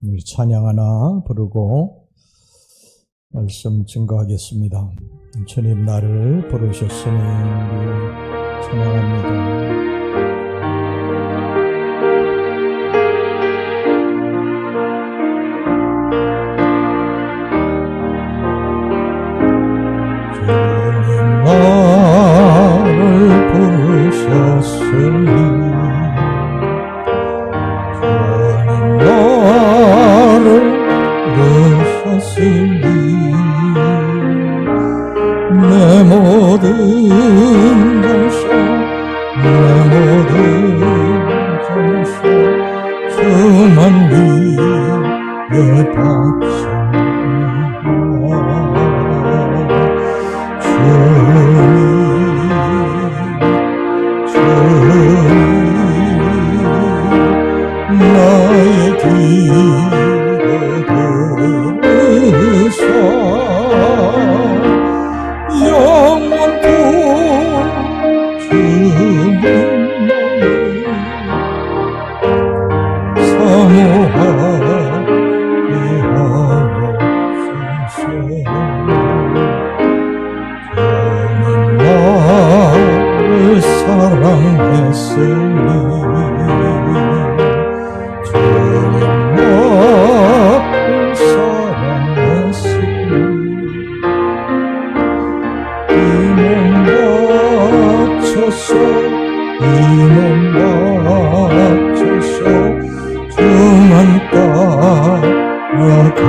우리 찬양 하나 부르고 말씀 증거하겠습니다. 주님 나를 부르셨으니 우리 찬양합니다. 주님 나를 부르셨으니 내 모든 감사 내 모든 감사 주만 위에 바칩니다. 주님 나의 길에 들으사 영원토 주님 사모하게 하옵소서. 주님 나를 사랑했으니 주님 나를 사랑했으니 이 몸 바쳐서 주만 따라가려니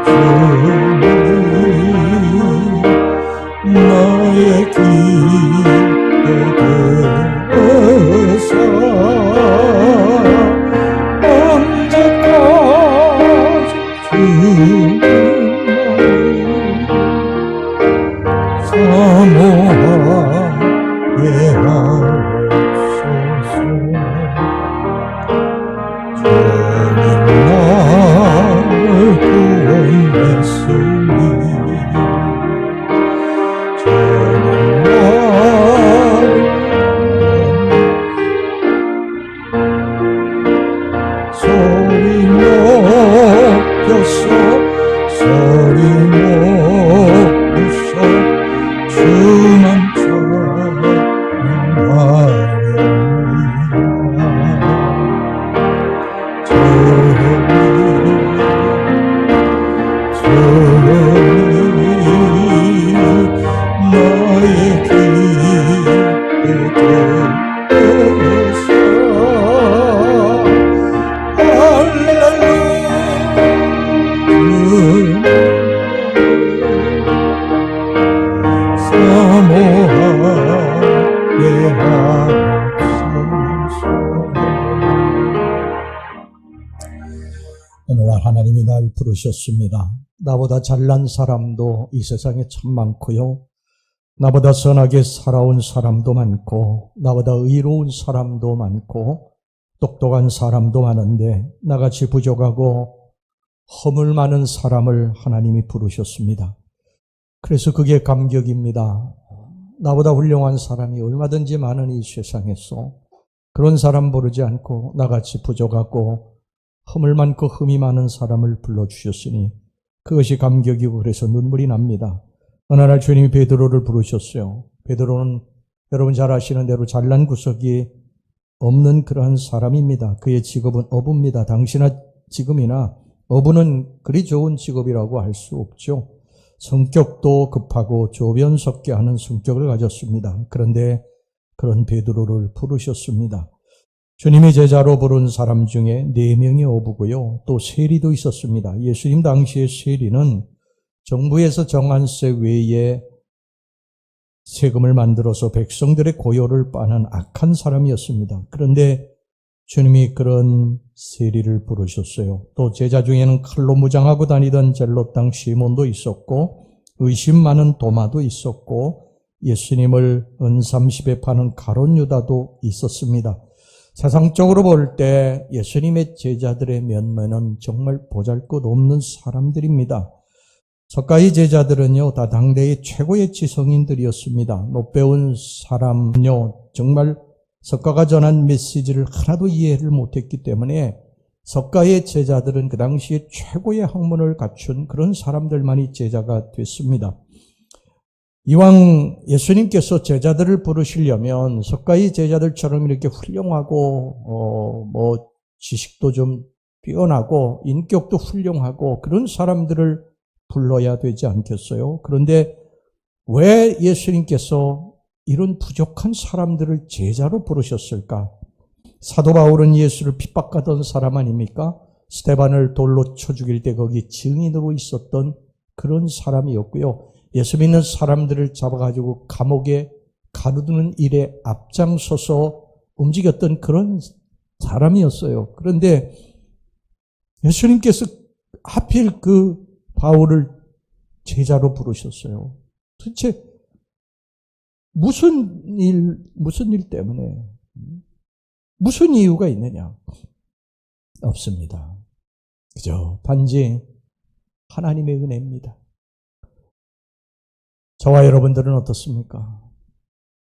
주님 나의 길에 들어서 언제까지 주님 사모하게 하옵소서. 주님 나를 구원했으니 주님 나를 소리 높여서 소리 높여서 주만 찬양하렵니다. 주님 나의 길에 들어서 사모하게 하옵소서. 오늘날 하나님이 날 부르셨습니다. 나보다 잘난 사람도 이 세상에 참 많고요, 나보다 선하게 살아온 사람도 많고 나보다 의로운 사람도 많고 똑똑한 사람도 많은데 나같이 부족하고 허물 많은 사람을 하나님이 부르셨습니다. 그래서 그게 감격입니다. 나보다 훌륭한 사람이 얼마든지 많은 이 세상에서 그런 사람 부르지 않고 나같이 부족하고 허물 많고 흠이 많은 사람을 불러주셨으니 그것이 감격이고 그래서 눈물이 납니다. 어느 날 주님이 베드로를 부르셨어요. 베드로는 여러분 잘 아시는 대로 잘난 구석이 없는 그러한 사람입니다. 그의 직업은 어부입니다. 당신의 직업이나 어부는 그리 좋은 직업이라고 할 수 없죠. 성격도 급하고 조변 섞게 하는 성격을 가졌습니다. 그런데 그런 베드로를 부르셨습니다. 주님의 제자로 부른 사람 중에 4명이 어부고요, 또 세리도 있었습니다. 예수님 당시의 세리는 정부에서 정한 세 외에 세금을 만들어서 백성들의 고요를 빠는 악한 사람이었습니다. 그런데 주님이 그런 세리를 부르셨어요. 또 제자 중에는 칼로 무장하고 다니던 젤롯 땅 시몬도 있었고 의심 많은 도마도 있었고 예수님을 은삼십에 파는 가룟 유다도 있었습니다. 세상적으로 볼 때 예수님의 제자들의 면면은 정말 보잘것없는 사람들입니다. 석가의 제자들은요, 다 당대의 최고의 지성인들이었습니다. 못 배운 사람은요, 정말 석가가 전한 메시지를 하나도 이해를 못했기 때문에 석가의 제자들은 그 당시에 최고의 학문을 갖춘 그런 사람들만이 제자가 됐습니다. 이왕 예수님께서 제자들을 부르시려면 석가의 제자들처럼 이렇게 훌륭하고 지식도 좀 뛰어나고 인격도 훌륭하고 그런 사람들을 불러야 되지 않겠어요? 그런데 왜 예수님께서 이런 부족한 사람들을 제자로 부르셨을까? 사도 바울은 예수를 핍박하던 사람 아닙니까? 스데반을 돌로 쳐 죽일 때 거기 증인으로 있었던 그런 사람이었고요. 예수 믿는 사람들을 잡아가지고 감옥에 가두는 일에 앞장서서 움직였던 그런 사람이었어요. 그런데 예수님께서 하필 그 바울을 제자로 부르셨어요. 도대체 무슨 일 때문에? 무슨 이유가 있느냐? 없습니다. 그저 단지 하나님의 은혜입니다. 저와 여러분들은 어떻습니까?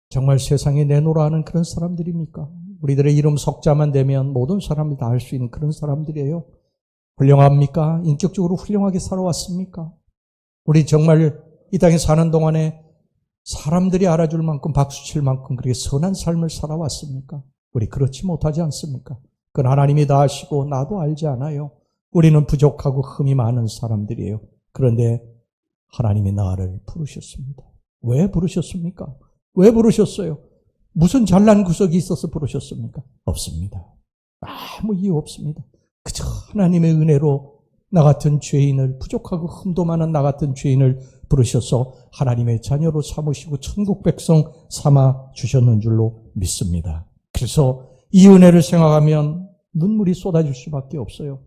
정말 세상에 내놓으라 하는 그런 사람들입니까? 우리들의 이름 석자만 되면 모든 사람이 다 알 수 있는 그런 사람들이에요. 훌륭합니까? 인격적으로 훌륭하게 살아왔습니까? 우리 정말 이 땅에 사는 동안에 사람들이 알아줄 만큼 박수칠 만큼 그렇게 선한 삶을 살아왔습니까? 우리 그렇지 못하지 않습니까? 그건 하나님이 다 아시고 나도 알지 않아요. 우리는 부족하고 흠이 많은 사람들이에요. 그런데 하나님이 나를 부르셨습니다. 왜 부르셨습니까? 왜 부르셨어요? 무슨 잘난 구석이 있어서 부르셨습니까? 없습니다. 아무 이유 없습니다. 그저 하나님의 은혜로 나 같은 죄인을, 부족하고 흠도 많은 나 같은 죄인을 부르셔서 하나님의 자녀로 삼으시고 천국 백성 삼아 주셨는 줄로 믿습니다. 그래서 이 은혜를 생각하면 눈물이 쏟아질 수밖에 없어요.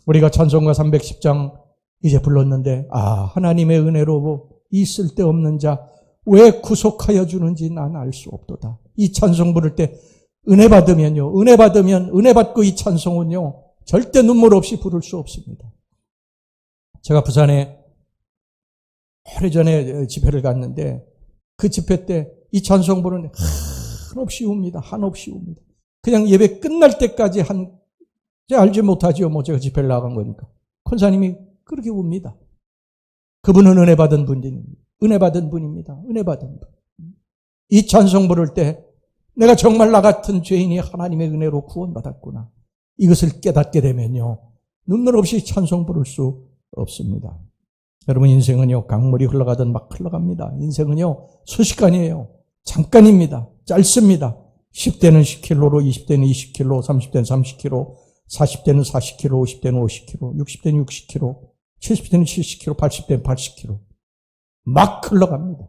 우리가 찬송가 310장 이제 불렀는데 하나님의 은혜로 이 쓸데없는 자 왜 구속하여 주는지 난 알 수 없도다. 이 찬송 부를 때 은혜 받으면요, 은혜 받고 이 찬송은요 절대 눈물 없이 부를 수 없습니다. 제가 부산에 오래전에 집회를 갔는데 그 집회 때 이 찬송 부르는데 한없이 웁니다. 한없이 웁니다. 그냥 예배 끝날 때까지 제가 알지 못하지요. 제가 집회를 나간 거니까. 권사님이 그렇게 웁니다. 그분은 은혜 받은 분입니다. 은혜 받은 분입니다. 은혜 받은 분. 이 찬송 부를 때 내가 정말 나 같은 죄인이 하나님의 은혜로 구원받았구나. 이것을 깨닫게 되면요, 눈물 없이 찬송 부를 수 없습니다. 여러분, 인생은요, 강물이 흘러가든 막 흘러갑니다. 인생은요, 순식간이에요. 잠깐입니다. 짧습니다. 10대는 10km로, 20대는 20km, 30대는 30km, 40대는 40km, 50대는 50km, 60대는 60km, 70대는 70km, 80대는 80km. 막 흘러갑니다.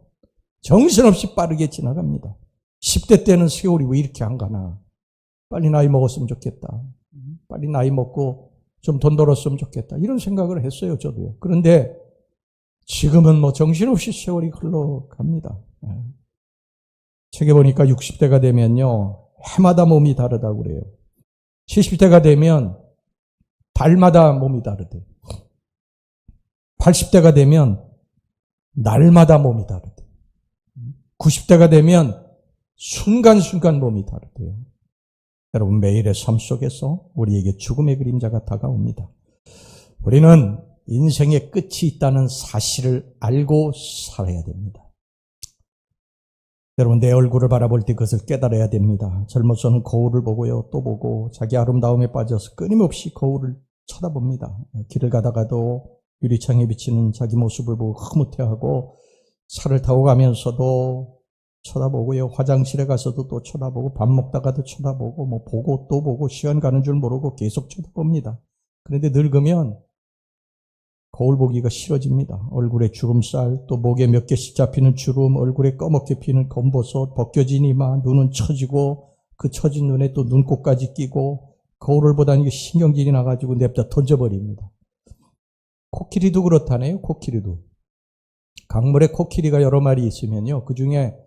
정신없이 빠르게 지나갑니다. 10대 때는 세월이 왜 이렇게 안 가나. 빨리 나이 먹었으면 좋겠다. 빨리 나이 먹고 좀 돈 벌었으면 좋겠다. 이런 생각을 했어요, 저도요. 그런데 지금은 정신없이 세월이 흘러갑니다. 책에 보니까 60대가 되면요, 해마다 몸이 다르다고 그래요. 70대가 되면 달마다 몸이 다르대요. 80대가 되면 날마다 몸이 다르대요. 90대가 되면 순간순간 몸이 다르대요. 여러분, 매일의 삶 속에서 우리에게 죽음의 그림자가 다가옵니다. 우리는 인생의 끝이 있다는 사실을 알고 살아야 됩니다. 여러분, 내 얼굴을 바라볼 때 그것을 깨달아야 됩니다. 젊어서는 거울을 보고요, 또 보고 자기 아름다움에 빠져서 끊임없이 거울을 쳐다봅니다. 길을 가다가도 유리창에 비치는 자기 모습을 보고 흐뭇해하고, 차를 타고 가면서도 쳐다보고요, 화장실에 가서도 또 쳐다보고, 밥 먹다가도 쳐다보고, 보고 또 보고, 시간 가는 줄 모르고 계속 쳐다봅니다. 그런데 늙으면 거울 보기가 싫어집니다. 얼굴에 주름살, 또 목에 몇 개씩 잡히는 주름, 얼굴에 꺼멓게 피는 검버섯, 벗겨진 이마, 눈은 처지고 그 처진 눈에 또 눈꽃까지 끼고 거울을 보다니 신경질이 나가지고 냅다 던져버립니다. 코끼리도 그렇다네요. 코끼리도. 강물에 코끼리가 여러 마리 있으면요, 그 중에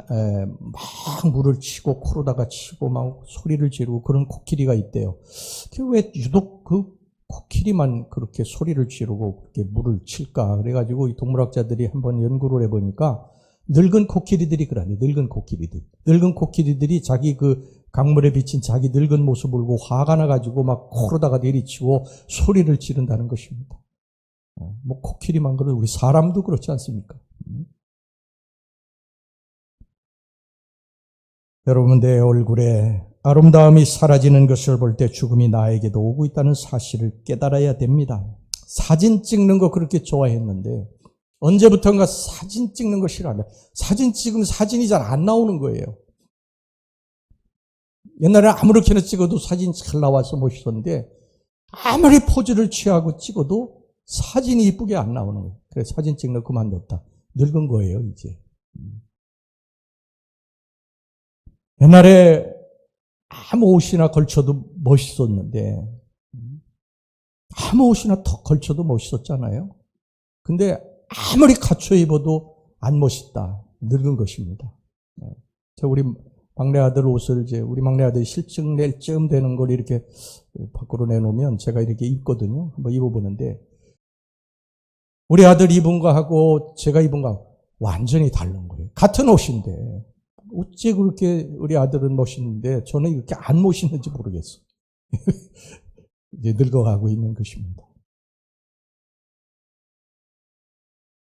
막 물을 치고 코로다가 치고 막 소리를 지르고 그런 코끼리가 있대요. 왜 유독 그 코끼리만 그렇게 소리를 지르고 그렇게 물을 칠까? 그래가지고 이 동물학자들이 한번 연구를 해보니까 늙은 코끼리들이 그러네. 늙은 코끼리들. 늙은 코끼리들이 자기 그 강물에 비친 자기 늙은 모습을 보고 화가 나가지고 막 코로다가 내리치고 소리를 지른다는 것입니다. 뭐 코끼리만 그러고 우리 사람도 그렇지 않습니까? 여러분, 내 얼굴에 아름다움이 사라지는 것을 볼 때 죽음이 나에게도 오고 있다는 사실을 깨달아야 됩니다. 사진 찍는 거 그렇게 좋아했는데 언제부턴가 사진 찍는 거 싫어한다. 사진 찍으면 사진이 잘 안 나오는 거예요. 옛날에 아무렇게나 찍어도 사진 잘 나와서 멋있었는데 아무리 포즈를 취하고 찍어도 사진이 이쁘게 안 나오는 거예요. 그래서 사진 찍는 거 그만뒀다. 늙은 거예요, 이제. 옛날에 아무 옷이나 걸쳐도 멋있었는데 아무 옷이나 턱 걸쳐도 멋있었잖아요. 근데 아무리 갖춰 입어도 안 멋있다. 늙은 것입니다. 우리 막내 아들 옷을 우리 막내 아들이 실증 낼 쯤 되는 걸 이렇게 밖으로 내놓으면 제가 이렇게 입거든요. 한번 입어보는데 우리 아들 입은 거하고 제가 입은 거하고 완전히 다른 거예요. 같은 옷인데 어째 그렇게 우리 아들은 멋있는데 저는 이렇게 안 멋있는지 모르겠어요. 이제 늙어가고 있는 것입니다.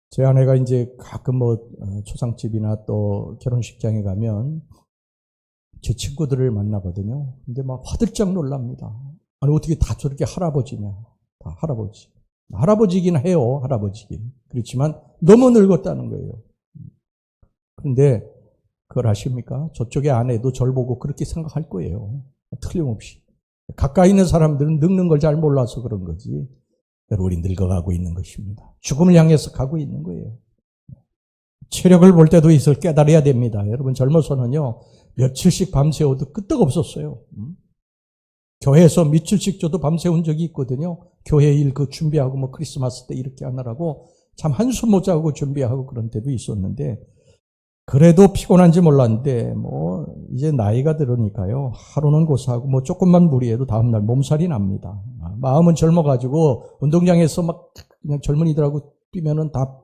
제 아내가 이제 가끔 초상집이나 또 결혼식장에 가면 제 친구들을 만나거든요. 근데 막 화들짝 놀랍니다. 아니, 어떻게 다 저렇게 할아버지냐. 다 할아버지. 할아버지긴 해요, 할아버지긴. 그렇지만 너무 늙었다는 거예요. 그런데 그걸 아십니까? 저쪽의 아내도 절 보고 그렇게 생각할 거예요. 틀림없이. 가까이 있는 사람들은 늙는 걸 잘 몰라서 그런 거지. 우리 늙어가고 있는 것입니다. 죽음을 향해서 가고 있는 거예요. 체력을 볼 때도 이것을 깨달아야 됩니다. 여러분, 젊어서는요, 며칠씩 밤새워도 끄떡없었어요. 교회에서 며칠씩 저도 밤새운 적이 있거든요. 교회 일 준비하고 크리스마스 때 이렇게 하느라고 참 한숨 못 자고 준비하고 그런 때도 있었는데, 그래도 피곤한지 몰랐는데 이제 나이가 들으니까요, 하루는 고사하고 조금만 무리해도 다음날 몸살이 납니다. 마음은 젊어가지고 운동장에서 막 그냥 젊은이들하고 뛰면은 다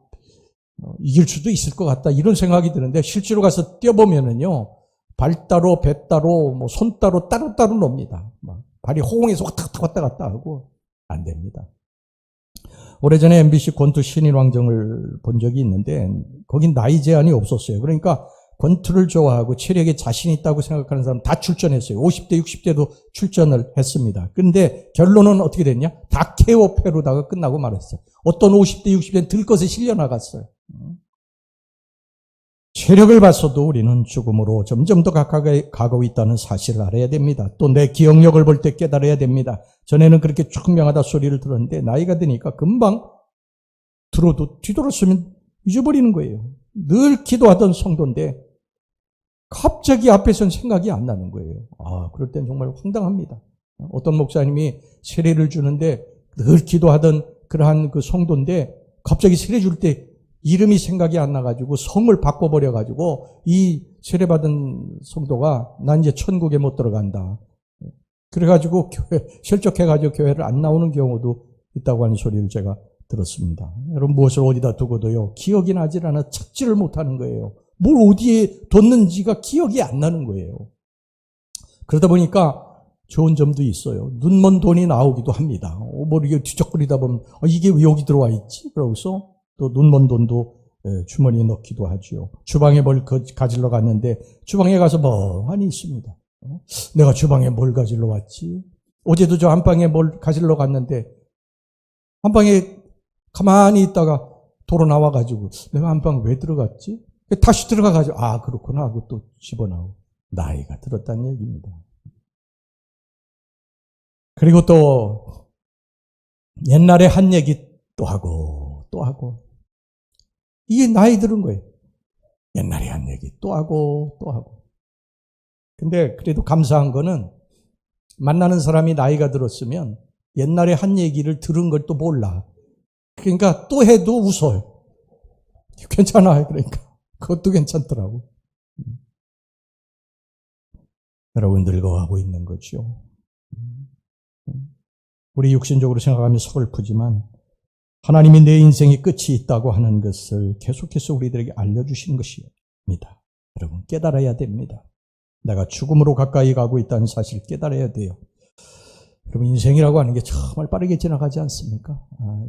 이길 수도 있을 것 같다 이런 생각이 드는데 실제로 가서 뛰어보면은요, 발 따로 배 따로 손 따로 따로따로 놉니다. 발이 호응해서 왔다 갔다 하고 안 됩니다. 오래전에 MBC 권투 신인왕정을 본 적이 있는데 거긴 나이 제한이 없었어요. 그러니까 권투를 좋아하고 체력에 자신 있다고 생각하는 사람 다 출전했어요. 50대, 60대도 출전을 했습니다. 근데 결론은 어떻게 됐냐? 다 KO패로다가 끝나고 말았어요. 어떤 50대, 60대는 들것에 실려나갔어요. 체력을 봐서도 우리는 죽음으로 점점 더 가까이 가고 있다는 사실을 알아야 됩니다. 또 내 기억력을 볼 때 깨달아야 됩니다. 전에는 그렇게 총명하다 소리를 들었는데 나이가 드니까 금방 들어도 뒤돌았으면 잊어버리는 거예요. 늘 기도하던 성도인데 갑자기 앞에선 생각이 안 나는 거예요. 그럴 땐 정말 황당합니다. 어떤 목사님이 세례를 주는데 늘 기도하던 그러한 그 성도인데 갑자기 세례 줄 때 이름이 생각이 안 나가지고 성을 바꿔버려가지고 이 세례받은 성도가 난 이제 천국에 못 들어간다. 그래가지고 실족해가지고 교회를 안 나오는 경우도 있다고 하는 소리를 제가 들었습니다. 여러분, 무엇을 어디다 두고도요, 기억이 나질 않아 찾지를 못하는 거예요. 뭘 어디에 뒀는지가 기억이 안 나는 거예요. 그러다 보니까 좋은 점도 있어요. 눈먼 돈이 나오기도 합니다. 이게 뒤적거리다 보면 이게 왜 여기 들어와 있지? 그러고서 또 눈먼 돈도 주머니에 넣기도 하죠. 주방에 뭘 가지러 갔는데 주방에 가서 멍하니 있습니다. 내가 주방에 뭘 가지러 왔지? 어제도 저 안방에 뭘 가지러 갔는데 안방에 가만히 있다가 도로 나와가지고 내가 안방 왜 들어갔지? 다시 들어가가지고 그렇구나 하고 또 집어나오고 나이가 들었다는 얘기입니다. 그리고 또 옛날에 한 얘기 또 하고 이게 나이 들은 거예요. 옛날에 한 얘기 또 하고. 근데 그래도 감사한 거는 만나는 사람이 나이가 들었으면 옛날에 한 얘기를 들은 걸 또 몰라. 그러니까 또 해도 웃어요. 괜찮아요. 그러니까 그것도 괜찮더라고. 여러분, 늙어가고 있는 거죠. 우리 육신적으로 생각하면 서글프지만 하나님이 내 인생의 끝이 있다고 하는 것을 계속해서 우리들에게 알려주시는 것입니다. 여러분 깨달아야 됩니다. 내가 죽음으로 가까이 가고 있다는 사실을 깨달아야 돼요. 여러분 인생이라고 하는 게 정말 빠르게 지나가지 않습니까?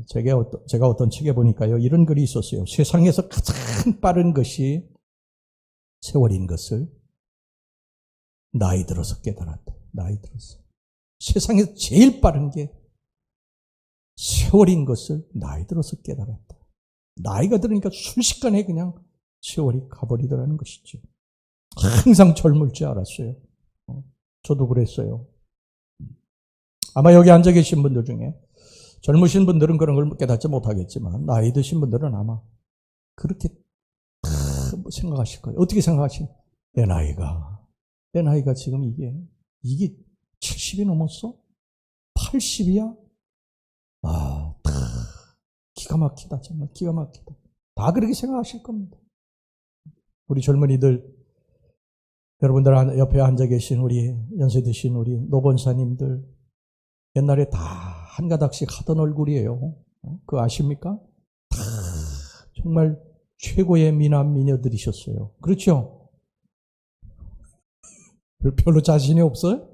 제가 어떤 책에 보니까요 이런 글이 있었어요. 세상에서 가장 빠른 것이 세월인 것을 나이 들어서 깨달았다. 나이 들어서. 세상에서 제일 빠른 게 세월인 것을 나이 들어서 깨달았다. 나이가 들으니까 순식간에 그냥 세월이 가버리더라는 것이죠. 항상 젊을 줄 알았어요. 저도 그랬어요. 아마 여기 앉아 계신 분들 중에 젊으신 분들은 그런 걸 깨닫지 못하겠지만 나이 드신 분들은 아마 그렇게 생각하실 거예요. 어떻게 생각하시나요? 내 나이가 지금 이게 70이 넘었어? 80이야? 기가 막히다. 정말 기가 막히다. 다 그렇게 생각하실 겁니다. 우리 젊은이들, 여러분들 옆에 앉아 계신 우리 연세 드신 우리 노본사님들 옛날에 다 한 가닥씩 하던 얼굴이에요. 그거 아십니까? 다 정말 최고의 미남 미녀들이셨어요. 그렇죠? 별로 자신이 없어요?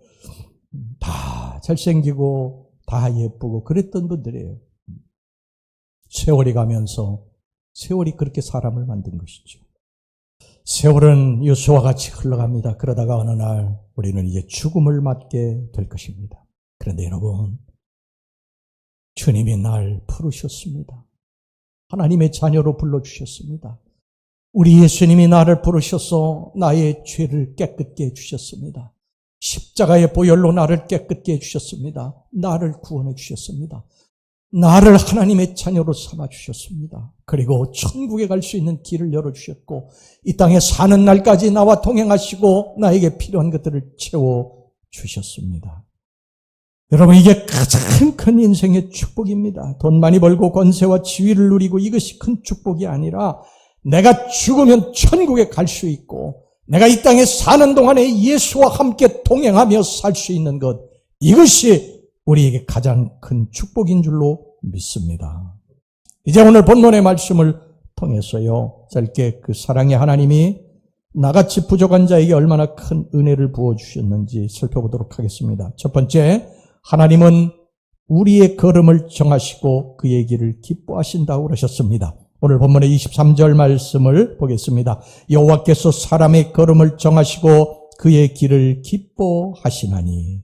다 잘생기고 다 예쁘고 그랬던 분들이에요. 세월이 가면서 세월이 그렇게 사람을 만든 것이죠. 세월은 요수와 같이 흘러갑니다. 그러다가 어느 날 우리는 이제 죽음을 맞게 될 것입니다. 그런데 여러분, 주님이 날 부르셨습니다. 하나님의 자녀로 불러주셨습니다. 우리 예수님이 나를 부르셔서 나의 죄를 깨끗게 해주셨습니다. 십자가의 보혈로 나를 깨끗게 해주셨습니다. 나를 구원해 주셨습니다. 나를 하나님의 자녀로 삼아주셨습니다. 그리고 천국에 갈 수 있는 길을 열어주셨고 이 땅에 사는 날까지 나와 동행하시고 나에게 필요한 것들을 채워주셨습니다. 여러분 이게 가장 큰 인생의 축복입니다. 돈 많이 벌고 권세와 지위를 누리고 이것이 큰 축복이 아니라 내가 죽으면 천국에 갈 수 있고 내가 이 땅에 사는 동안에 예수와 함께 동행하며 살 수 있는 것, 이것이 우리에게 가장 큰 축복인 줄로 믿습니다. 이제 오늘 본문의 말씀을 통해서요, 짧게 그 사랑의 하나님이 나같이 부족한 자에게 얼마나 큰 은혜를 부어주셨는지 살펴보도록 하겠습니다. 첫 번째, 하나님은 우리의 걸음을 정하시고 그의 길을 기뻐하신다고 그러셨습니다. 오늘 본문의 23절 말씀을 보겠습니다. 여호와께서 사람의 걸음을 정하시고 그의 길을 기뻐하시나니.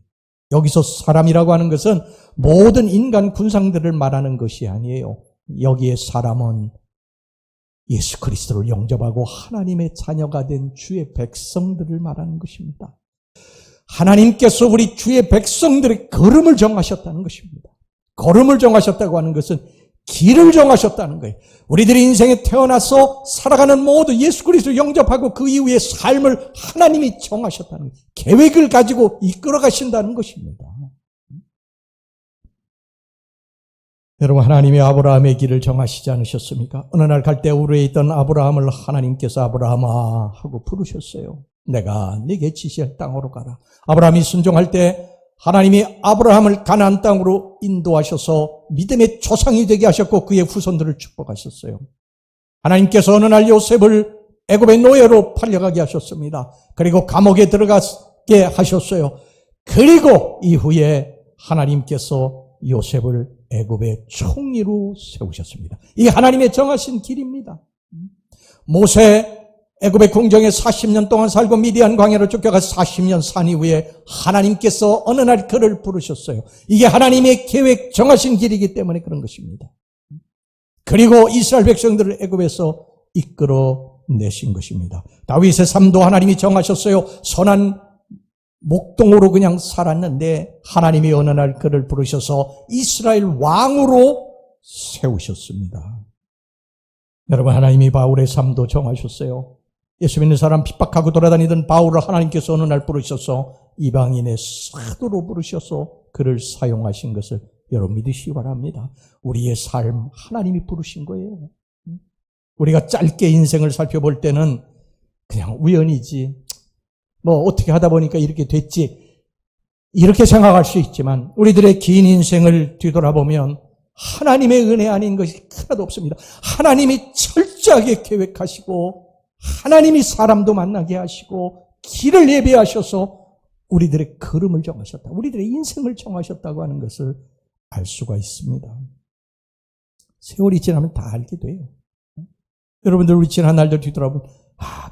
여기서 사람이라고 하는 것은 모든 인간 군상들을 말하는 것이 아니에요. 여기에 사람은 예수 그리스도를 영접하고 하나님의 자녀가 된 주의 백성들을 말하는 것입니다. 하나님께서 우리 주의 백성들의 걸음을 정하셨다는 것입니다. 걸음을 정하셨다고 하는 것은 길을 정하셨다는 거예요. 우리들이 인생에 태어나서 살아가는 모두 예수 그리스도를 영접하고 그 이후의 삶을 하나님이 정하셨다는 거예요. 계획을 가지고 이끌어 가신다는 것입니다. 여러분, 하나님이 아브라함의 길을 정하시지 않으셨습니까? 어느 날 갈대우르에 있던 아브라함을 하나님께서 아브라함아 하고 부르셨어요. 내가 네게 지시할 땅으로 가라. 아브라함이 순종할 때 하나님이 아브라함을 가나안 땅으로 인도하셔서 믿음의 조상이 되게 하셨고 그의 후손들을 축복하셨어요. 하나님께서 어느 날 요셉을 애굽의 노예로 팔려가게 하셨습니다. 그리고 감옥에 들어가게 하셨어요. 그리고 이후에 하나님께서 요셉을 애굽의 총리로 세우셨습니다. 이게 하나님의 정하신 길입니다. 모세 애굽의 궁정에 40년 동안 살고 미디안 광야로 쫓겨가서 40년 산 이후에 하나님께서 어느 날 그를 부르셨어요. 이게 하나님의 계획 정하신 길이기 때문에 그런 것입니다. 그리고 이스라엘 백성들을 애굽에서 이끌어내신 것입니다. 다윗의 삶도 하나님이 정하셨어요. 선한 목동으로 그냥 살았는데 하나님이 어느 날 그를 부르셔서 이스라엘 왕으로 세우셨습니다. 여러분, 하나님이 바울의 삶도 정하셨어요. 예수 믿는 사람 핍박하고 돌아다니던 바울을 하나님께서 어느 날 부르셔서 이방인의 사도로 부르셔서 그를 사용하신 것을 여러분 믿으시기 바랍니다. 우리의 삶 하나님이 부르신 거예요. 우리가 짧게 인생을 살펴볼 때는 그냥 우연이지, 뭐 어떻게 하다 보니까 이렇게 됐지, 이렇게 생각할 수 있지만 우리들의 긴 인생을 뒤돌아보면 하나님의 은혜 아닌 것이 하나도 없습니다. 하나님이 철저하게 계획하시고 하나님이 사람도 만나게 하시고 길을 예비하셔서 우리들의 걸음을 정하셨다. 우리들의 인생을 정하셨다고 하는 것을 알 수가 있습니다. 세월이 지나면 다 알게 돼요. 여러분들 우리 지난 날들 뒤돌아보면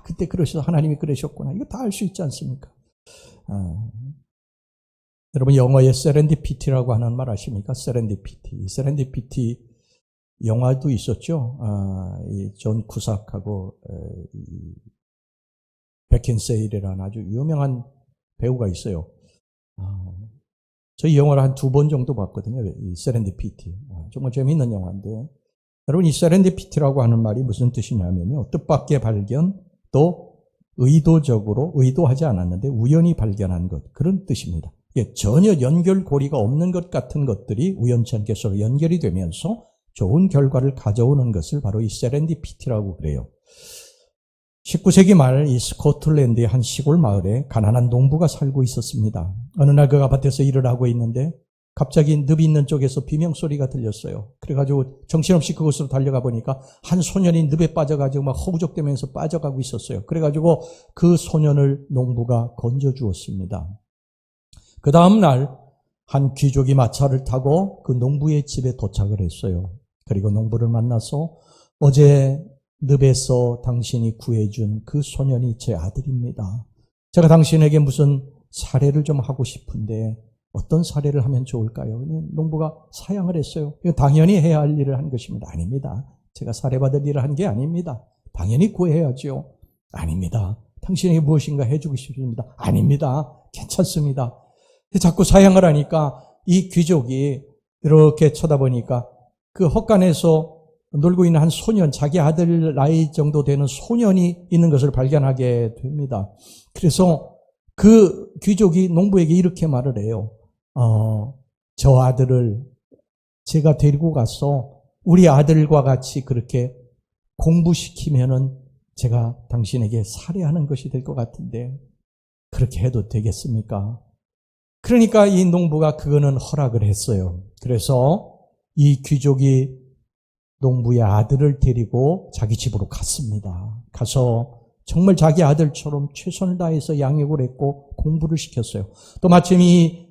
그때 그러셔서 하나님이 그러셨구나. 이거 다 알 수 있지 않습니까? 여러분 영어에 세렌디피티라고 하는 말 아십니까? 세렌디피티 영화도 있었죠. 존 쿠삭하고 베킨세일이라는 아주 유명한 배우가 있어요. 저희 영화를 한 2번 정도 봤거든요. 이 세렌디피티. 정말 재미있는 영화인데 여러분 이 세렌디피티라고 하는 말이 무슨 뜻이냐면요. 뜻밖의 발견 또 의도적으로 의도하지 않았는데 우연히 발견한 것 그런 뜻입니다. 전혀 연결고리가 없는 것 같은 것들이 우연찮게 서로 연결이 되면서 좋은 결과를 가져오는 것을 바로 이 세렌디피티라고 그래요. 19세기 말 이 스코틀랜드의 한 시골 마을에 가난한 농부가 살고 있었습니다. 어느 날 그 아파트에서 일을 하고 있는데 갑자기 늪이 있는 쪽에서 비명소리가 들렸어요. 그래가지고 정신없이 그곳으로 달려가 보니까 한 소년이 늪에 빠져가지고 막 허우적대면서 빠져가고 있었어요. 그래가지고 그 소년을 농부가 건져주었습니다. 그 다음날 한 귀족이 마차를 타고 그 농부의 집에 도착을 했어요. 그리고 농부를 만나서 어제 늪에서 당신이 구해준 그 소년이 제 아들입니다. 제가 당신에게 무슨 사례를 좀 하고 싶은데 어떤 사례를 하면 좋을까요? 농부가 사양을 했어요. 이거 당연히 해야 할 일을 한 것입니다. 아닙니다. 제가 사례받을 일을 한 게 아닙니다. 당연히 구해야죠. 아닙니다. 당신에게 무엇인가 해주고 싶습니다. 아닙니다. 괜찮습니다. 자꾸 사양을 하니까 이 귀족이 이렇게 쳐다보니까 그 헛간에서 놀고 있는 한 소년, 자기 아들 나이 정도 되는 소년이 있는 것을 발견하게 됩니다. 그래서 그 귀족이 농부에게 이렇게 말을 해요. 저 아들을 제가 데리고 가서 우리 아들과 같이 그렇게 공부시키면은 제가 당신에게 살해하는 것이 될 것 같은데 그렇게 해도 되겠습니까? 그러니까 이 농부가 그거는 허락을 했어요. 그래서 이 귀족이 농부의 아들을 데리고 자기 집으로 갔습니다. 가서 정말 자기 아들처럼 최선을 다해서 양육을 했고 공부를 시켰어요. 또 마침 이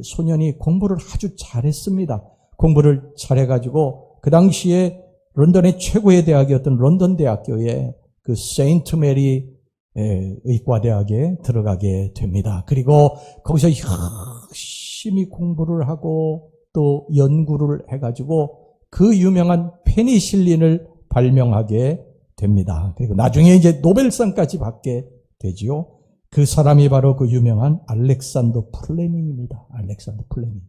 소년이 공부를 아주 잘했습니다. 공부를 잘해가지고 그 당시에 런던의 최고의 대학이었던 런던 대학교에 그 세인트 메리 의과대학에 들어가게 됩니다. 그리고 거기서 열심히 공부를 하고 또 연구를 해가지고 그 유명한 페니실린을 발명하게 됩니다. 그리고 나중에 이제 노벨상까지 받게 되지요. 그 사람이 바로 그 유명한 알렉산더 플레밍입니다. 알렉산더 플레밍.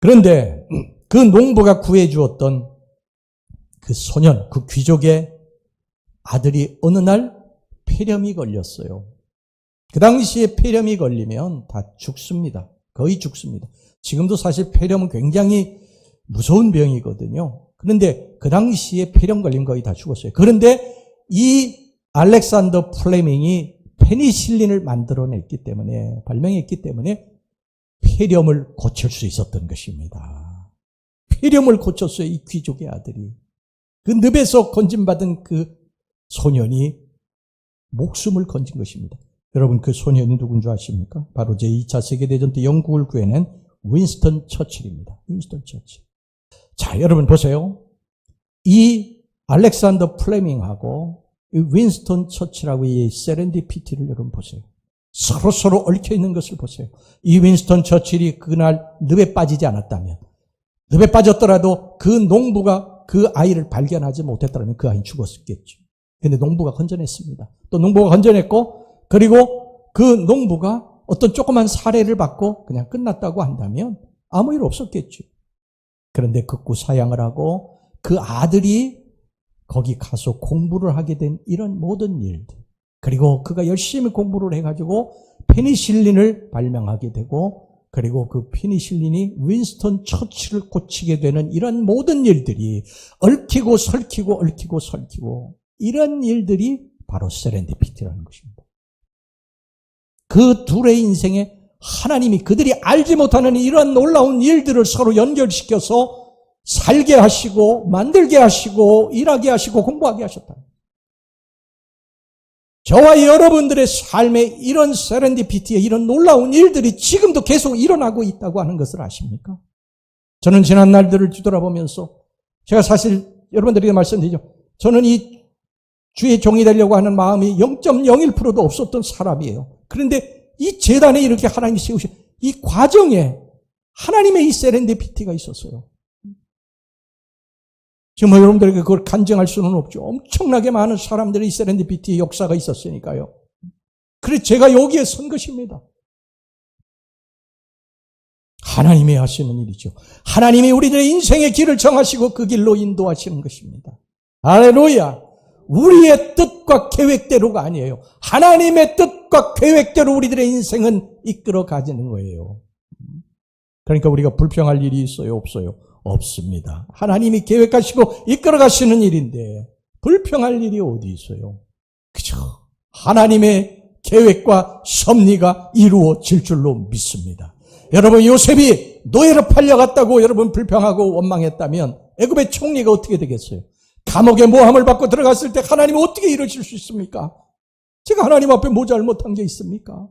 그런데 그 농부가 구해주었던 그 소년, 그 귀족의 아들이 어느 날 폐렴이 걸렸어요. 그 당시에 폐렴이 걸리면 다 죽습니다. 거의 죽습니다. 지금도 사실 폐렴은 굉장히 무서운 병이거든요. 그런데 그 당시에 폐렴 걸린 거의 다 죽었어요. 그런데 이 알렉산더 플레밍이 페니실린을 만들어냈기 때문에, 발명했기 때문에 폐렴을 고칠 수 있었던 것입니다. 폐렴을 고쳤어요, 이 귀족의 아들이. 그 늪에서 건진받은 그 소년이 목숨을 건진 것입니다. 여러분 그 소년이 누군지 아십니까? 바로 제2차 세계대전 때 영국을 구해낸 윈스턴 처칠입니다. 윈스턴 처칠. 자, 여러분 보세요. 이 알렉산더 플레밍하고 이 윈스턴 처칠하고 이 세렌디피티를 여러분 보세요. 서로 얽혀있는 것을 보세요. 이 윈스턴 처칠이 그날 늪에 빠지지 않았다면, 늪에 빠졌더라도 그 농부가 그 아이를 발견하지 못했다면 그 아이는 죽었겠죠. 근데 농부가 건져냈습니다. 또 농부가 건져냈고, 그리고 그 농부가 어떤 조그만 사례를 받고 그냥 끝났다고 한다면 아무 일 없었겠죠. 그런데 극구 사양을 하고 그 아들이 거기 가서 공부를 하게 된 이런 모든 일들, 그리고 그가 열심히 공부를 해가지고 페니실린을 발명하게 되고, 그리고 그 페니실린이 윈스턴 처칠을 고치게 되는 이런 모든 일들이 얽히고 설키고 이런 일들이 바로 세렌디피티라는 것입니다. 그 둘의 인생에 하나님이 그들이 알지 못하는 이러한 놀라운 일들을 서로 연결시켜서 살게 하시고 만들게 하시고 일하게 하시고 공부하게 하셨다. 저와 여러분들의 삶에 이런 세렌디피티에 이런 놀라운 일들이 지금도 계속 일어나고 있다고 하는 것을 아십니까? 저는 지난 날들을 뒤돌아보면서 제가 사실 여러분들에게 말씀드리죠. 저는 이 주의 종이 되려고 하는 마음이 0.01%도 없었던 사람이에요. 그런데 이 재단에 이렇게 하나님이 세우신 이 과정에 하나님의 이 세렌디피티가 있었어요. 지금 여러분들에게 그걸 간증할 수는 없죠. 엄청나게 많은 사람들의 이 세렌디피티의 역사가 있었으니까요. 그래서 제가 여기에 선 것입니다. 하나님이 하시는 일이죠. 하나님이 우리들의 인생의 길을 정하시고 그 길로 인도하시는 것입니다. 할렐루야. 우리의 뜻과 계획대로가 아니에요. 하나님의 뜻과 계획대로 우리들의 인생은 이끌어 가지는 거예요. 그러니까 우리가 불평할 일이 있어요? 없어요? 없습니다. 하나님이 계획하시고 이끌어 가시는 일인데 불평할 일이 어디 있어요? 그죠? 하나님의 계획과 섭리가 이루어질 줄로 믿습니다. 여러분, 요셉이 노예로 팔려갔다고 여러분 불평하고 원망했다면 애굽의 총리가 어떻게 되겠어요? 감옥에 모함을 받고 들어갔을 때 하나님은 어떻게 이러실 수 있습니까? 제가 하나님 앞에 뭐 잘못한 게 있습니까?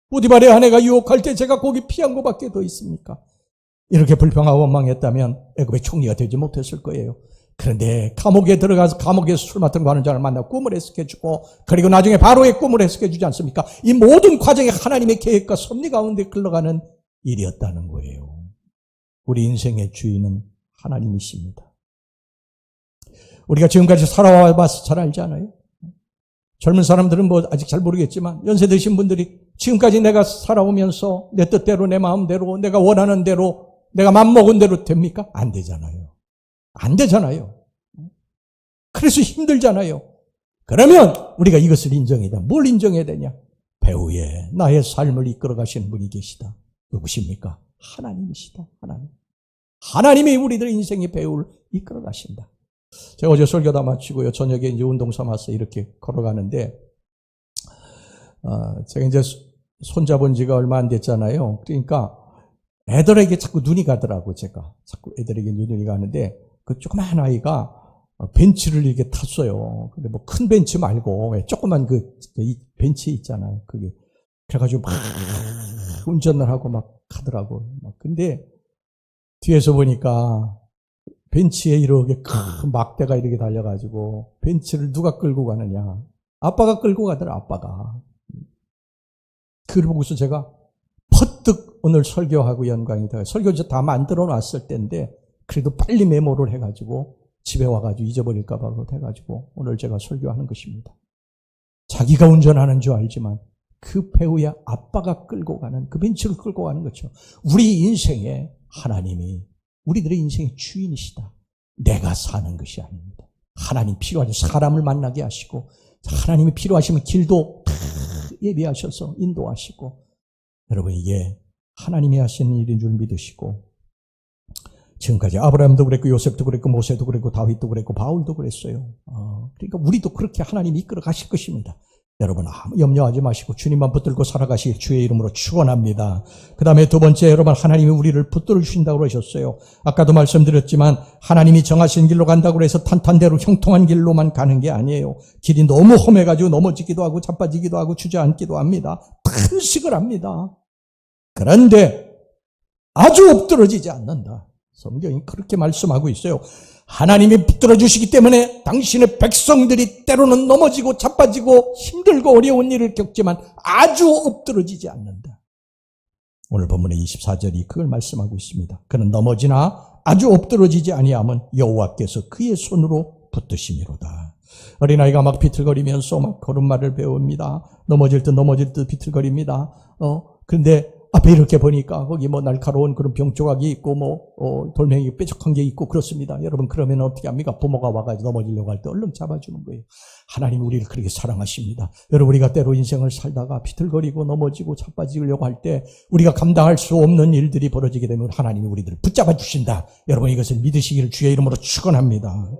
보디발의 아내가 유혹할 때 제가 거기 피한 것밖에 더 있습니까? 이렇게 불평하고 원망했다면 애굽의 총리가 되지 못했을 거예요. 그런데 감옥에 들어가서 감옥에서 술 맡은 거 하는 자를 만나 꿈을 해석해주고 그리고 나중에 바로의 꿈을 해석해주지 않습니까? 이 모든 과정이 하나님의 계획과 섭리 가운데 흘러가는 일이었다는 거예요. 우리 인생의 주인은 하나님이십니다. 우리가 지금까지 살아와봐서 잘 알지 않아요? 젊은 사람들은 뭐 아직 잘 모르겠지만 연세 드신 분들이 지금까지 내가 살아오면서 내 뜻대로 내 마음대로 내가 원하는 대로 내가 맘먹은 대로 됩니까? 안 되잖아요. 안 되잖아요. 그래서 힘들잖아요. 그러면 우리가 이것을 인정해야 돼. 뭘 인정해야 되냐? 배후에 나의 삶을 이끌어 가시는 분이 계시다. 누구십니까? 하나님이시다. 하나님. 하나님이 우리들 인생의 배후를 이끌어 가신다. 제가 어제 설교 다 마치고요. 저녁에 이제 운동 삼아서 이렇게 걸어가는데, 제가 이제 손잡은 지가 얼마 안 됐잖아요. 그러니까 애들에게 자꾸 눈이 가더라고, 제가. 자꾸 애들에게 눈이 가는데, 그 조그만 아이가 벤츠를 이렇게 탔어요. 근데 뭐 큰 벤츠 말고, 조그만 이 벤츠 있잖아요. 그게. 그래가지고 막 운전을 하고 막 가더라고. 근데 뒤에서 보니까 벤츠에 이렇게 큰 막대가 이렇게 달려가지고 벤츠를 누가 끌고 가느냐. 아빠가 끌고 가더라, 아빠가. 그걸 보고서 제가 퍼뜩 오늘 설교하고 연관이 돼요. 설교 다 만들어 놨을 때인데 그래도 빨리 메모를 해가지고 집에 와가지고 잊어버릴까봐 해가지고 오늘 제가 설교하는 것입니다. 자기가 운전하는 줄 알지만 그 배후에 아빠가 끌고 가는 그 벤츠를 끌고 가는 거죠. 우리 인생에 하나님이 우리들의 인생의 주인이시다. 내가 사는 것이 아닙니다. 하나님 필요하죠. 사람을 만나게 하시고 하나님이 필요하시면 길도 예비하셔서 인도하시고 여러분 이게 하나님이 하시는 일인 줄 믿으시고 지금까지 아브라함도 그랬고 요셉도 그랬고 모세도 그랬고 다윗도 그랬고 바울도 그랬어요. 그러니까 우리도 그렇게 하나님이 이끌어 가실 것입니다. 여러분 아무 염려하지 마시고 주님만 붙들고 살아가실 주의 이름으로 축원합니다. 그 다음에 두 번째 여러분 하나님이 우리를 붙들어 주신다고 그러셨어요. 아까도 말씀드렸지만 하나님이 정하신 길로 간다고 해서 탄탄대로 형통한 길로만 가는 게 아니에요. 길이 너무 험해가지고 넘어지기도 하고 자빠지기도 하고 주저앉기도 합니다. 탄식을 합니다. 그런데 아주 엎드러지지 않는다. 성경이 그렇게 말씀하고 있어요. 하나님이 붙들어 주시기 때문에 당신의 백성들이 때로는 넘어지고 자빠지고 힘들고 어려운 일을 겪지만 아주 엎드러지지 않는다. 오늘 본문의 24절이 그걸 말씀하고 있습니다. 그는 넘어지나 아주 엎드러지지 아니함은 여호와께서 그의 손으로 붙드심이로다. 어린아이가 막 비틀거리면서 막 걸음마를 배웁니다. 넘어질 듯 비틀거립니다. 그런데 앞에 이렇게 보니까 거기 뭐 날카로운 그런 병조각이 있고 돌멩이 뾰족한 게 있고 그렇습니다. 여러분 그러면 어떻게 합니까? 부모가 와가지고 넘어지려고 할 때 얼른 잡아주는 거예요. 하나님 우리를 그렇게 사랑하십니다. 여러분 우리가 때로 인생을 살다가 비틀거리고 넘어지고 자빠지려고 할 때 우리가 감당할 수 없는 일들이 벌어지게 되면 하나님이 우리들을 붙잡아 주신다. 여러분 이것을 믿으시기를 주의 이름으로 축원합니다.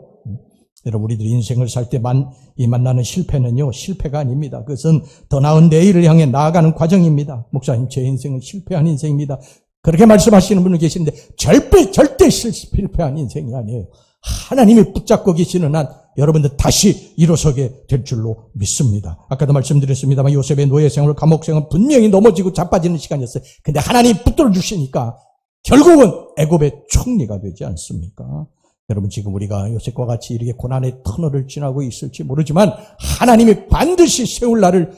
여러분, 우리들이 인생을 살 때 만나는 실패는요, 실패가 아닙니다. 그것은 더 나은 내일을 향해 나아가는 과정입니다. 목사님, 제 인생은 실패한 인생입니다. 그렇게 말씀하시는 분은 계시는데 절대 실패한 인생이 아니에요. 하나님이 붙잡고 계시는 한 여러분들 다시 일어서게 될 줄로 믿습니다. 아까도 말씀드렸습니다만 요셉의 노예 생활, 감옥 생활 분명히 넘어지고 자빠지는 시간이었어요. 근데 하나님이 붙들어 주시니까 결국은 애굽의 총리가 되지 않습니까? 여러분, 지금 우리가 요셉과 같이 이렇게 고난의 터널을 지나고 있을지 모르지만 하나님이 반드시 세울 날을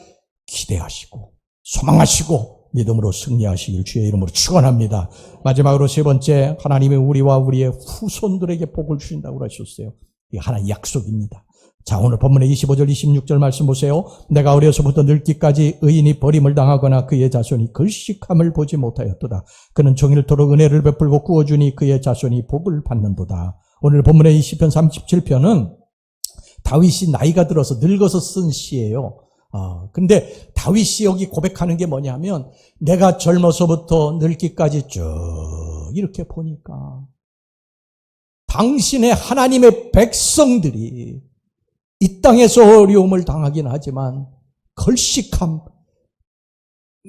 기대하시고 소망하시고 믿음으로 승리하시길 주의 이름으로 축원합니다. 마지막으로 세 번째, 하나님이 우리와 우리의 후손들에게 복을 주신다고 하셨어요. 이게 하나의 약속입니다. 자, 오늘 본문의 25절 26절 말씀 보세요. 내가 어려서부터 늙기까지 의인이 버림을 당하거나 그의 자손이 글식함을 보지 못하였도다. 그는 종일토록 은혜를 베풀고 구워주니 그의 자손이 복을 받는도다. 오늘 본문의 시편 37편은 다윗이 나이가 들어서 늙어서 쓴 시예요. 근데 다윗이 여기 고백하는 게 뭐냐면 내가 젊어서부터 늙기까지 쭉 이렇게 보니까 당신의 하나님의 백성들이 이 땅에서 어려움을 당하긴 하지만 걸식함,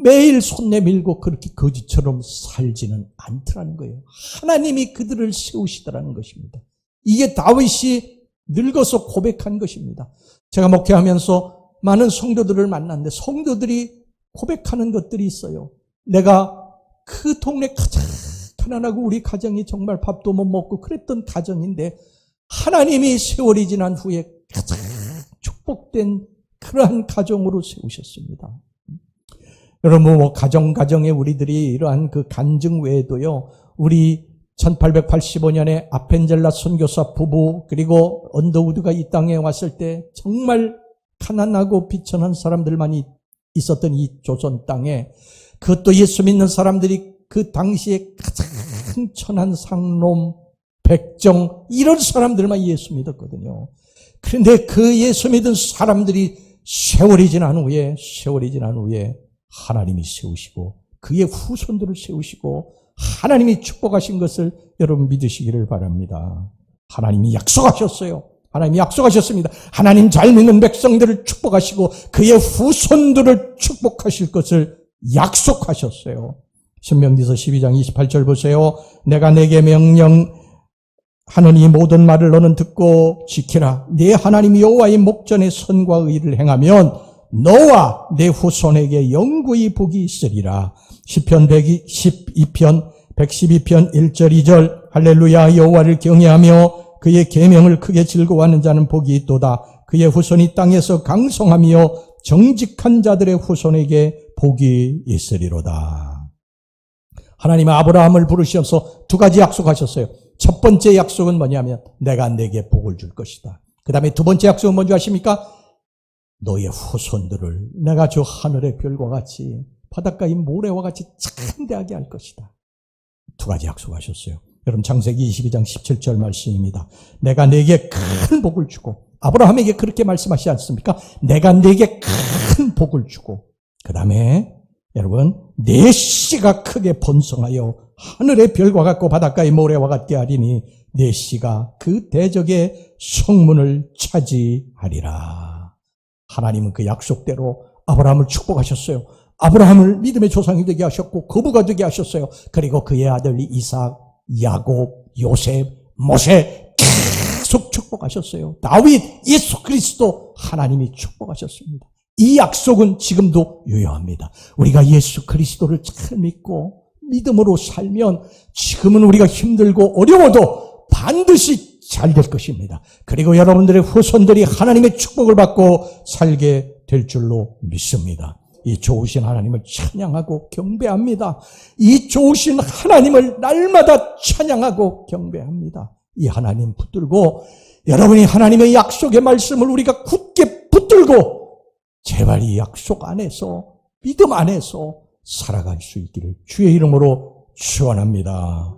매일 손 내밀고 그렇게 거지처럼 살지는 않더라는 거예요. 하나님이 그들을 세우시더라는 것입니다. 이게 다윗이 늙어서 고백한 것입니다. 제가 목회하면서 많은 성도들을 만났는데 성도들이 고백하는 것들이 있어요. 내가 그 동네 가장 가난하고 우리 가정이 정말 밥도 못 먹고 그랬던 가정인데 하나님이 세월이 지난 후에 가장 축복된 그러한 가정으로 세우셨습니다. 여러분, 가정에 우리들이 이러한 그 간증 외에도요, 우리 1885년에 아펜젤라 선교사 부부, 그리고 언더우드가 이 땅에 왔을 때 정말 가난하고 비천한 사람들만이 있었던 이 조선 땅에, 그것도 예수 믿는 사람들이 그 당시에 가장 천한 상놈, 백정, 이런 사람들만 예수 믿었거든요. 그런데 그 예수 믿은 사람들이 세월이 지난 후에 하나님이 세우시고 그의 후손들을 세우시고 하나님이 축복하신 것을 여러분 믿으시기를 바랍니다. 하나님이 약속하셨어요. 하나님이 약속하셨습니다. 하나님 잘 믿는 백성들을 축복하시고 그의 후손들을 축복하실 것을 약속하셨어요. 신명기서 12장 28절 보세요. 내가 내게 명령하는 이 모든 말을 너는 듣고 지키라. 네 하나님 여호와의 목전에 선과 의를 행하면 너와 내 후손에게 영구히 복이 있으리라. 시편 112편 112편 1절 2절 할렐루야. 여호와를 경외하며 그의 계명을 크게 즐거워하는 자는 복이 있도다. 그의 후손이 땅에서 강성하며 정직한 자들의 후손에게 복이 있으리로다. 하나님은 아브라함을 부르셔서 두 가지 약속하셨어요. 첫 번째 약속은 뭐냐면 내가 내게 복을 줄 것이다. 그 다음에 두 번째 약속은 뭔지 아십니까? 너의 후손들을 내가 저 하늘의 별과 같이 바닷가의 모래와 같이 창대하게 할 것이다. 두 가지 약속하셨어요. 여러분, 창세기 22장 17절 말씀입니다. 내가 내게 큰 복을 주고, 아브라함에게 그렇게 말씀하시지 않습니까? 내가 내게 큰 복을 주고, 그 다음에 여러분, 내 씨가 크게 번성하여 하늘의 별과 같고 바닷가의 모래와 같게 하리니 내 씨가 그 대적의 성문을 차지하리라. 하나님은 그 약속대로 아브라함을 축복하셨어요. 아브라함을 믿음의 조상이 되게 하셨고 거부가 되게 하셨어요. 그리고 그의 아들 이삭, 야곱, 요셉, 모세 계속 축복하셨어요. 다윗, 예수 그리스도 하나님이 축복하셨습니다. 이 약속은 지금도 유효합니다. 우리가 예수 그리스도를 잘 믿고 믿음으로 살면 지금은 우리가 힘들고 어려워도 반드시 잘 될 것입니다. 그리고 여러분들의 후손들이 하나님의 축복을 받고 살게 될 줄로 믿습니다. 이 좋으신 하나님을 찬양하고 경배합니다. 이 좋으신 하나님을 날마다 찬양하고 경배합니다. 이 하나님 붙들고 여러분이 하나님의 약속의 말씀을 우리가 굳게 붙들고 제발 이 약속 안에서 믿음 안에서 살아갈 수 있기를 주의 이름으로 축원합니다.